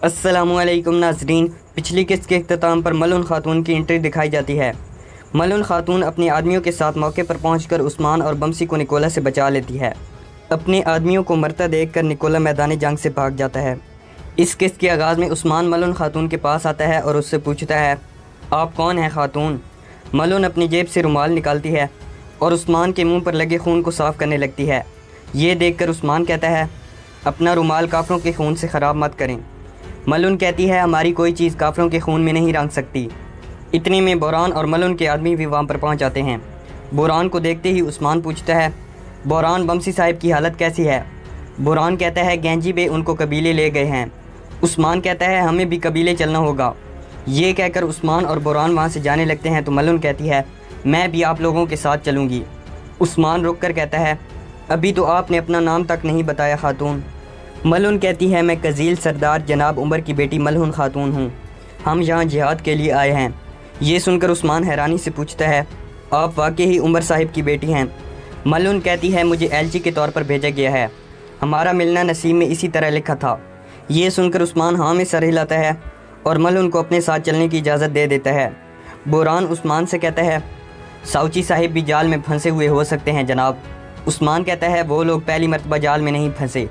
अस्सलामुअलैकुम नाज़रीन। पिछली किस्त के इख्तिताम पर मलून खातून की एंट्री दिखाई जाती है। मलून खातून अपने आदमियों के साथ मौके पर पहुंचकर उस्मान और बमसी को निकोला से बचा लेती है। अपने आदमियों को मरता देखकर निकोला मैदान जंग से भाग जाता है। इस किस्त के आगाज़ में उस्मान मलून खातून के पास आता है और उससे पूछता है, आप कौन हैं खातून? मलून अपनी जेब से रुमाल निकालती है और उस्मान के मुँह पर लगे खून को साफ़ करने लगती है। ये देखकर उस्मान कहता है, अपना रुमाल काफरों के खून से ख़राब मत करें। मलून कहती है, हमारी कोई चीज़ काफरों के खून में नहीं रंग सकती। इतने में बोरान और मलून के आदमी भी वहाँ पर पहुँच जाते हैं। बोरान को देखते ही उस्मान पूछता है, बोरान बमसी साहिब की हालत कैसी है? बोरान कहता है, गैंजी बे उनको कबीले ले गए हैं। उस्मान कहता है, हमें भी कबीले चलना होगा। ये कहकर उस्मान और बोरान वहाँ से जाने लगते हैं तो मलून कहती है, मैं भी आप लोगों के साथ चलूँगी। उस्मान रुक कर कहता है, अभी तो आपने अपना नाम तक नहीं बताया खातून। मलून कहती है, मैं कजील सरदार जनाब उमर की बेटी मलून खातून हूँ। हम यहाँ जिहाद के लिए आए हैं। ये सुनकर उस्मान हैरानी से पूछता है, आप वाकई ही उमर साहिब की बेटी हैं? मलून कहती है, मुझे एलची के तौर पर भेजा गया है। हमारा मिलना नसीब में इसी तरह लिखा था। ये सुनकर उस्मान हाँ में सर हिलाता है और मलून को अपने साथ चलने की इजाज़त दे देता है। बोरान उस्मान से कहता है, साउची साहिब भी जाल में फंसे हुए हो सकते हैं जनाब। उस्मान कहता है, वो लोग पहली मरतबा जाल में नहीं फंसे,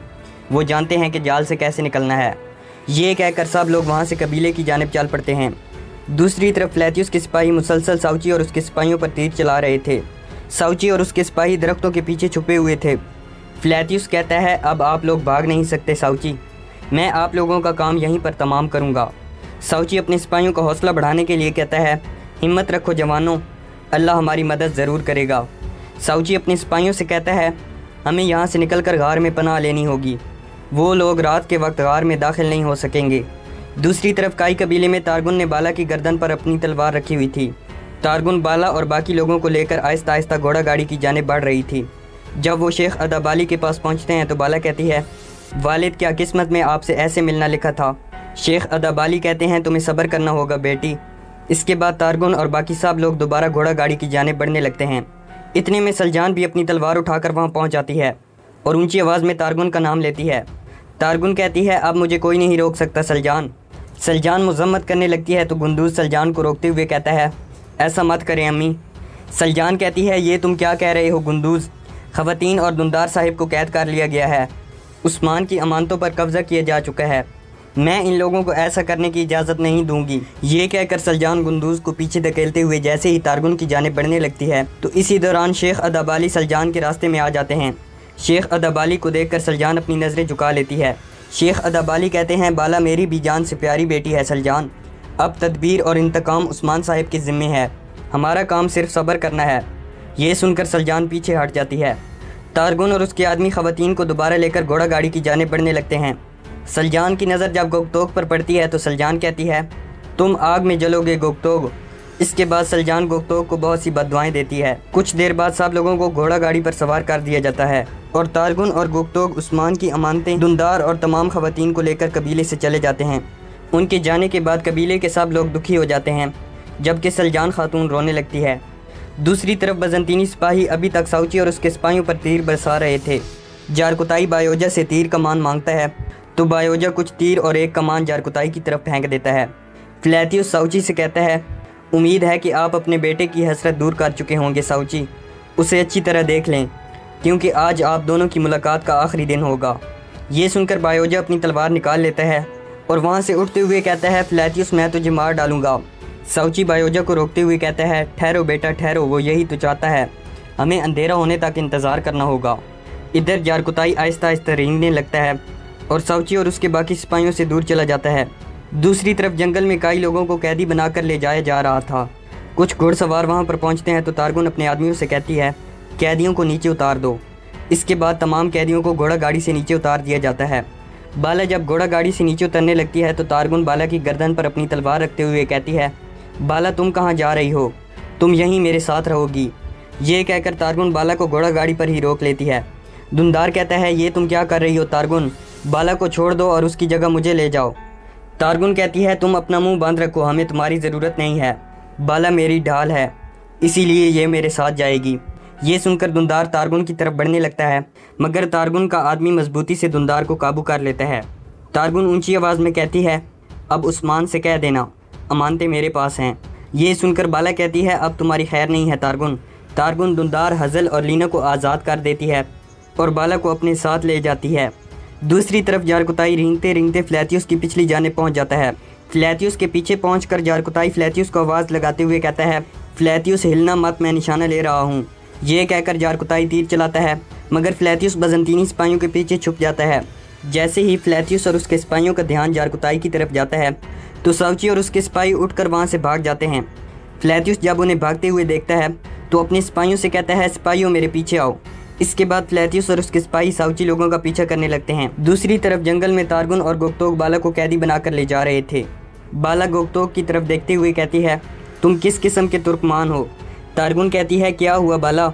वो जानते हैं कि जाल से कैसे निकलना है। ये कहकर सब लोग वहाँ से कबीले की जानिब चल पड़ते हैं। दूसरी तरफ फ्लैतियस के सिपाही मुसलसल साउची और उसके सिपाहियों पर तीर चला रहे थे। साउची और उसके सिपाही दरख्तों के पीछे छुपे हुए थे। फ्लैतियस कहता है, अब आप लोग भाग नहीं सकते साउची, मैं आप लोगों का काम यहीं पर तमाम करूँगा। साउची अपने सिपाहियों का हौसला बढ़ाने के लिए कहता है, हिम्मत रखो जवानों, अल्लाह हमारी मदद ज़रूर करेगा। साउची अपने सिपाहियों से कहता है, हमें यहाँ से निकलकर गार में पनाह लेनी होगी। वो लोग रात के वक्त गार में दाखिल नहीं हो सकेंगे। दूसरी तरफ काई कबीले में तारगुन ने बाला की गर्दन पर अपनी तलवार रखी हुई थी। तारगुन बाला और बाकी लोगों को लेकर आहिस्ता आहिस्ता घोड़ा गाड़ी की जानिब बढ़ रही थी। जब वो शेख अदाबाली के पास पहुँचते हैं तो बाला कहती है, वालिद क्या किस्मत में आपसे ऐसे मिलना लिखा था। शेख अदाबाली कहते हैं, तुम्हें सब्र करना होगा बेटी। इसके बाद तारगुन और बाकी सब लोग दोबारा घोड़ा गाड़ी की जानिब बढ़ने लगते हैं। इतने में सलजान भी अपनी तलवार उठाकर वहाँ पहुँच जाती है और ऊंची आवाज़ में तारगुन का नाम लेती है। तारगुन कहती है, अब मुझे कोई नहीं रोक सकता सलजान। सलजान मजम्मत करने लगती है तो गुंदूज सलजान को रोकते हुए कहता है, ऐसा मत करें अम्मी। सलजान कहती है, ये तुम क्या कह रहे हो गुंदूज? ख़वातीन और दुंदार साहिब को कैद कर लिया गया है। उस्मान की अमानतों पर कब्ज़ा किया जा चुका है। मैं इन लोगों को ऐसा करने की इजाज़त नहीं दूंगी। ये कहकर सलजान गुंदूज को पीछे धकेलते हुए जैसे ही तारगुन की जानिब बढ़ने लगती है तो इसी दौरान शेख अदाबाली सलजान के रास्ते में आ जाते हैं। शेख अदाबाली को देखकर सलजान अपनी नज़रें झुका लेती है। शेख अदाबाली कहते हैं, बाला मेरी भी जान से प्यारी बेटी है सलजान। अब तदबीर और इंतकाम उस्मान साहिब के ज़िम्मे है, हमारा काम सिर्फ सब्र करना है। ये सुनकर सलजान पीछे हट जाती है। तारगुन और उसके आदमी ख़वातीन को दोबारा लेकर घोड़ा गाड़ी की जानिब बढ़ने लगते हैं। सलजान की नज़र जब गोगतोग पर पड़ती है तो सलजान कहती है, तुम आग में जलोगे गोगतोग। इसके बाद सलजान गोगतोग को बहुत सी बददुआएं देती है। कुछ देर बाद सब लोगों को घोड़ा गाड़ी पर सवार कर दिया जाता है और तारगुन और गोगतोग उस्मान की अमानतें, दुंदार और तमाम ख़वातीन को लेकर कबीले से चले जाते हैं। उनके जाने के बाद कबीले के सब लोग दुखी हो जाते हैं, जबकि सलजान खातून रोने लगती है। दूसरी तरफ बजंतीनी सिपाही अभी तक साउची और उसके सिपाहियों पर तीर बरसा रहे थे। जारकुताई बायोजा से तीर कमान मांगता है तो बायोजा कुछ तीर और एक कमान जारकुताई की तरफ फेंक देता है। फ्लैतियस साउची से कहता है, उम्मीद है कि आप अपने बेटे की हसरत दूर कर चुके होंगे साउची, उसे अच्छी तरह देख लें क्योंकि आज आप दोनों की मुलाकात का आखिरी दिन होगा। ये सुनकर बायोजा अपनी तलवार निकाल लेता है और वहाँ से उठते हुए कहता है, फ्लैतियस मैं तुझे मार डालूंगा। साउची बायोजा को रोकते हुए कहता है, ठहरो बेटा ठहरो, वो यही तो चाहता है, हमें अंधेरा होने तक इंतज़ार करना होगा। इधर जारकुताई आहिस्ता आहिस्ता रेंगने लगता है और साउची और उसके बाकी सिपाहियों से दूर चला जाता है। दूसरी तरफ जंगल में कई लोगों को कैदी बनाकर ले जाया जा रहा था। कुछ घुड़सवार वहां पर पहुंचते हैं तो तारगुन अपने आदमियों से कहती है, कैदियों को नीचे उतार दो। इसके बाद तमाम कैदियों को घोड़ा गाड़ी से नीचे उतार दिया जाता है। बाला जब घोड़ा गाड़ी से नीचे उतरने लगती है तो तारगुन बाला की गर्दन पर अपनी तलवार रखते हुए कहती है, बाला तुम कहाँ जा रही हो? तुम यहीं मेरे साथ रहोगी। ये कहकर तारगुन बाला को घोड़ा गाड़ी पर ही रोक लेती है। दुंदार कहता है, ये तुम क्या कर रही हो तारगुन? बाला को छोड़ दो और उसकी जगह मुझे ले जाओ। तारगुन कहती है, तुम अपना मुंह बंद रखो, हमें तुम्हारी ज़रूरत नहीं है। बाला मेरी ढाल है, इसीलिए ये मेरे साथ जाएगी। ये सुनकर दुंदार तारगुन की तरफ बढ़ने लगता है, मगर तारगुन का आदमी मजबूती से दुंदार को काबू कर लेता है। तारगुन ऊंची आवाज़ में कहती है, अब उस्मान से कह देना अमानतें मेरे पास हैं। ये सुनकर बाला कहती है, अब तुम्हारी खैर नहीं है तारगुन। तारगुन दुंदार, हज़ल और लीना को आज़ाद कर देती है और बाला को अपने साथ ले जाती है। दूसरी तरफ जारकुताई रेंगते रेंगते फ्लैथियस की पिछली जाने पहुंच जाता है। फ्लैथियस के पीछे पहुंचकर जारकुताई फ्लैथियस को आवाज़ लगाते हुए कहता है, फ्लैथियस हिलना मत, मैं निशाना ले रहा हूँ। ये कहकर जारकुताई तीर चलाता है, मगर फ्लैथियस बजंतीनी सिपाहियों के पीछे छुप जाता है। जैसे ही फ्लैथियस और उसके सिपाहियों का ध्यान जारकुताई की तरफ जाता है तो साउची और उसके सिपाही उठकर वहाँ से भाग जाते हैं। फ्लैथियस जब उन्हें भागते हुए देखता है तो अपने सिपाहियों से कहता है, सिपाहियों मेरे पीछे आओ। इसके बाद फ्लैथियस और उसके सिपाही साउची लोगों का पीछा करने लगते हैं। दूसरी तरफ जंगल में तारगुन और गोकतोक बाला को कैदी बनाकर ले जा रहे थे। बाला गोकतोक की तरफ देखते हुए कहती है, तुम किस किस्म के तुर्कमान हो? तारगुन कहती है, क्या हुआ बाला,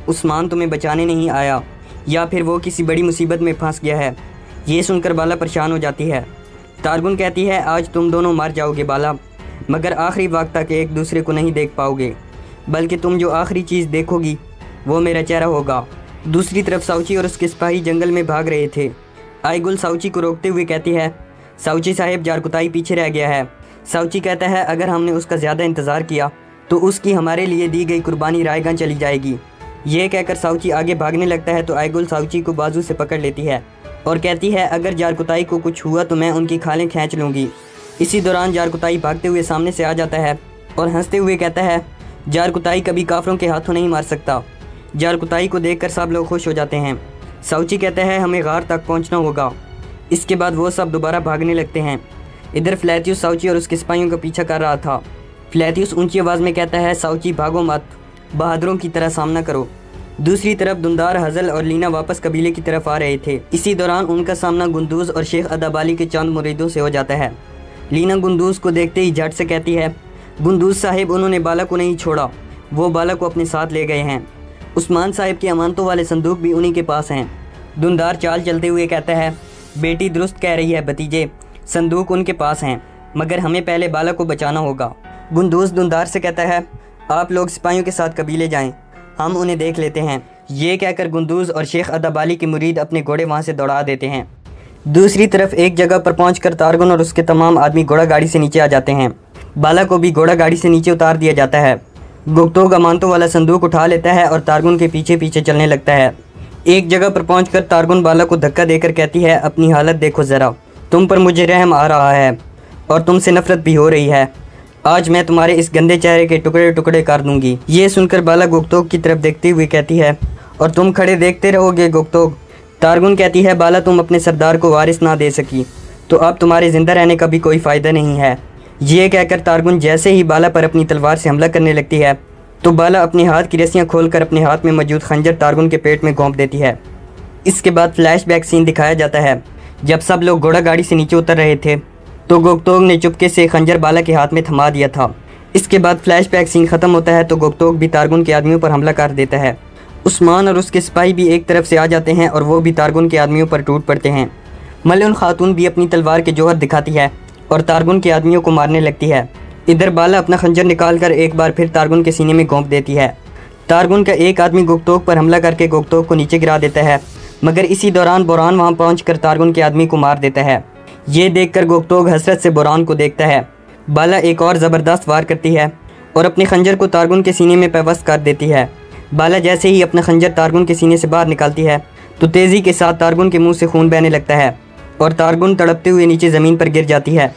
उस्मान तुम्हें बचाने नहीं आया या फिर वो किसी बड़ी मुसीबत में फंस गया है? ये सुनकर बाला परेशान हो जाती है। तारगुन कहती है, आज तुम दोनों मर जाओगे बाला, मगर आखिरी वक्त तक एक दूसरे को नहीं देख पाओगे, बल्कि तुम जो आखिरी चीज़ देखोगी वो मेरा चेहरा होगा। दूसरी तरफ साउची और उसके सिपाही जंगल में भाग रहे थे। आईगुल साउची को रोकते हुए कहती है, साउची साहिब, जारकुताई पीछे रह गया है। साउची कहता है, अगर हमने उसका ज़्यादा इंतज़ार किया तो उसकी हमारे लिए दी गई कुर्बानी रायगन चली जाएगी। ये कहकर साउची आगे भागने लगता है तो आईगुल साउची को बाजू से पकड़ लेती है और कहती है, अगर जारकुताई को कुछ हुआ तो मैं उनकी खालें खींच लूँगी। इसी दौरान जारकुताई भागते हुए सामने से आ जाता है और हंसते हुए कहता है, जारकुताई कभी काफरों के हाथों नहीं मार सकता। जारकुताई को देखकर सब लोग खुश हो जाते हैं। साउची कहता है, हमें गार तक पहुंचना होगा। इसके बाद वो सब दोबारा भागने लगते हैं। इधर फ्लैथियस साउची और उसके सिपाहियों का पीछा कर रहा था। फ्लैथियस ऊंची आवाज़ में कहता है, साउची भागो मत, बहादुरों की तरह सामना करो। दूसरी तरफ दुंदार, हज़ल और लीना वापस कबीले की तरफ आ रहे थे। इसी दौरान उनका सामना गुंदूज और शेख अदाबाली के चंद मुरीदों से हो जाता है। लीना गुंदूज को देखते ही झट से कहती है, गुंदूज साहिब, उन्होंने बाला को नहीं छोड़ा, वो बाला को अपने साथ ले गए हैं। उस्मान साहिब के अमानतों वाले संदूक भी उन्हीं के पास हैं। दुंदार चाल चलते हुए कहता है, बेटी दुरुस्त कह रही है भतीजे, संदूक उनके पास हैं, मगर हमें पहले बाला को बचाना होगा। गुंदूज दुंदार से कहता है, आप लोग सिपाहियों के साथ कबीले जाएं, हम उन्हें देख लेते हैं। ये कहकर गुंदूज और शेख अदाबाली के मुरीद अपने घोड़े वहाँ से दौड़ा देते हैं। दूसरी तरफ एक जगह पर पहुंचकर तारगुन और उसके तमाम आदमी घोड़ा गाड़ी से नीचे आ जाते हैं। बाला को भी घोड़ा गाड़ी से नीचे उतार दिया जाता है। गोकतोक अमानतों वाला संदूक उठा लेता है और तारगुन के पीछे पीछे चलने लगता है। एक जगह पर पहुंचकर तारगुन बाला को धक्का देकर कहती है, अपनी हालत देखो ज़रा, तुम पर मुझे रहम आ रहा है और तुमसे नफरत भी हो रही है। आज मैं तुम्हारे इस गंदे चेहरे के टुकड़े टुकड़े कर दूंगी। ये सुनकर बाला गोकतोक की तरफ देखते हुए कहती है, और तुम खड़े देखते रहोगे गोकतोक? तारगुन कहती है, बाला तुम अपने सरदार को वारिस ना दे सकी तो अब तुम्हारे ज़िंदा रहने का भी कोई फ़ायदा नहीं है। ये कहकर तारगुन जैसे ही बाला पर अपनी तलवार से हमला करने लगती है तो बाला अपने हाथ की रस्सियाँ खोलकर अपने हाथ में मौजूद खंजर तारगुन के पेट में घोंप देती है। इसके बाद फ्लैशबैक सीन दिखाया जाता है। जब सब लोग घोड़ा गाड़ी से नीचे उतर रहे थे तो गोकतोक ने चुपके से खंजर बाला के हाथ में थमा दिया था। इसके बाद फ्लैशबैक सीन ख़त्म होता है तो गोकतोक भी तारगुन के आदमियों पर हमला कर देता है। उस्मान और उसके सिपाही भी एक तरफ से आ जाते हैं और वो भी तारगुन के आदमियों पर टूट पड़ते हैं। मलून खातून भी अपनी तलवार के जोहर दिखाती है और तारगुन के आदमियों को मारने लगती है। इधर बाला अपना खंजर निकालकर एक बार फिर तारगुन के सीने में घोंप देती है। तारगुन का एक आदमी गोकतोक पर हमला करके गोकतोक को नीचे गिरा देता है, मगर इसी दौरान बोरान वहां पहुंचकर तारगुन के आदमी को मार देता है। ये देखकर गोकतोक हसरत से बोरान को देखता है। बाला एक और ज़बरदस्त वार करती है और अपने खंजर को तारगुन के सीने में पेवस्त कर देती है। बाला जैसे ही अपना खंजर तारगुन के सीने से बाहर निकालती है तो तेज़ी के साथ तारगुन के मुंह से खून बहने लगता है और तारगुन तड़पते हुए नीचे ज़मीन पर गिर जाती है।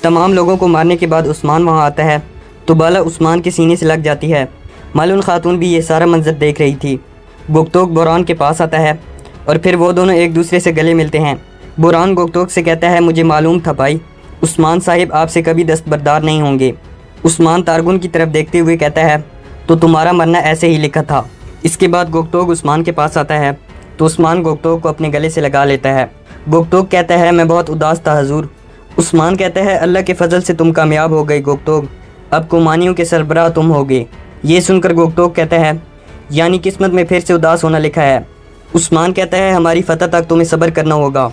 तमाम लोगों को मारने के बाद उस्मान वहाँ आता है तो बाला उस्मान के सीने से लग जाती है। मालून खातून भी ये सारा मंजर देख रही थी। गोकतोक बोरान के पास आता है और फिर वो दोनों एक दूसरे से गले मिलते हैं। बोरान गोकतोक से कहता है, मुझे मालूम था भाई, उस्मान साहिब आपसे कभी दस्तबरदार नहीं होंगे। उस्मान तारगुन की तरफ देखते हुए कहता है, तो तुम्हारा मरना ऐसे ही लिखा था। इसके बाद गोकतोक उस्मान के पास आता है तो उस्मान गोकतोक को अपने गले से लगा लेता है। गोकतोक कहता है, मैं बहुत उदास था हजूर। उस्मान कहता है, अल्लाह के फजल से तुम कामयाब हो गए गोकतोक, अब कुमानियों के सरबराह तुम होगे। ये सुनकर गोकतोक कहता है, यानी किस्मत में फिर से उदास होना लिखा है। उस्मान कहता है, हमारी फतह तक तुम्हें सब्र करना होगा।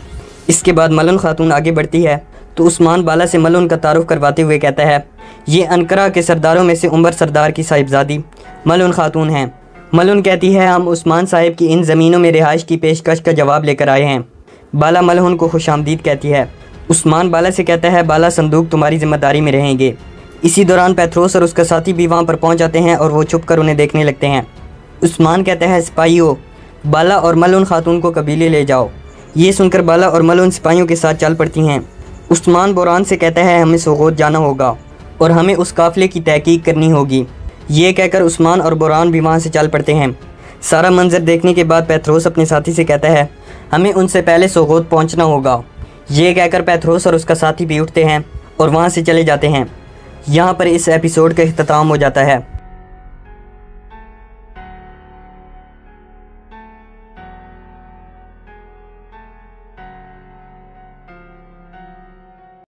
इसके बाद मलन खातून आगे बढ़ती है तो उस्मान बाला से मलन का तारुफ करवाते हुए कहता है, ये अनकरा के सरदारों में से उमर सरदार की साहिबजादी मलन खातून हैं। मलन कहती है, हम उस्मान साहिब की इन ज़मीनों में रिहाइश की पेशकश का जवाब लेकर आए हैं। बाला मलहुन को खुशामदीद कहती है उस्मान बाला से कहता है, बाला संदूक तुम्हारी जिम्मेदारी में रहेंगे। इसी दौरान पेथरोस और उसका साथी भी वहाँ पर पहुँच जाते हैं और वो छुप कर उन्हें देखने लगते हैं। उस्मान कहता है, सिपाहियों, बाला और मलून खातून को कबीले ले जाओ। ये सुनकर बाला और मलून सिपाहियों के साथ चल पड़ती हैं। उस्मान बोरान से कहता है, हमें सोगोत जाना होगा और हमें उस काफिले की तहकीक करनी होगी। ये कहकर उस्मान और बोरान भी वहाँ से चल पड़ते हैं। सारा मंजर देखने के बाद पेथरोस अपने साथी से कहता है, हमें उनसे पहले सोगोत पहुँचना होगा। ये कहकर पेथरोस और उसका साथी भी उठते हैं और वहाँ से चले जाते हैं। यहाँ पर इस एपिसोड का इख्तिताम हो जाता है।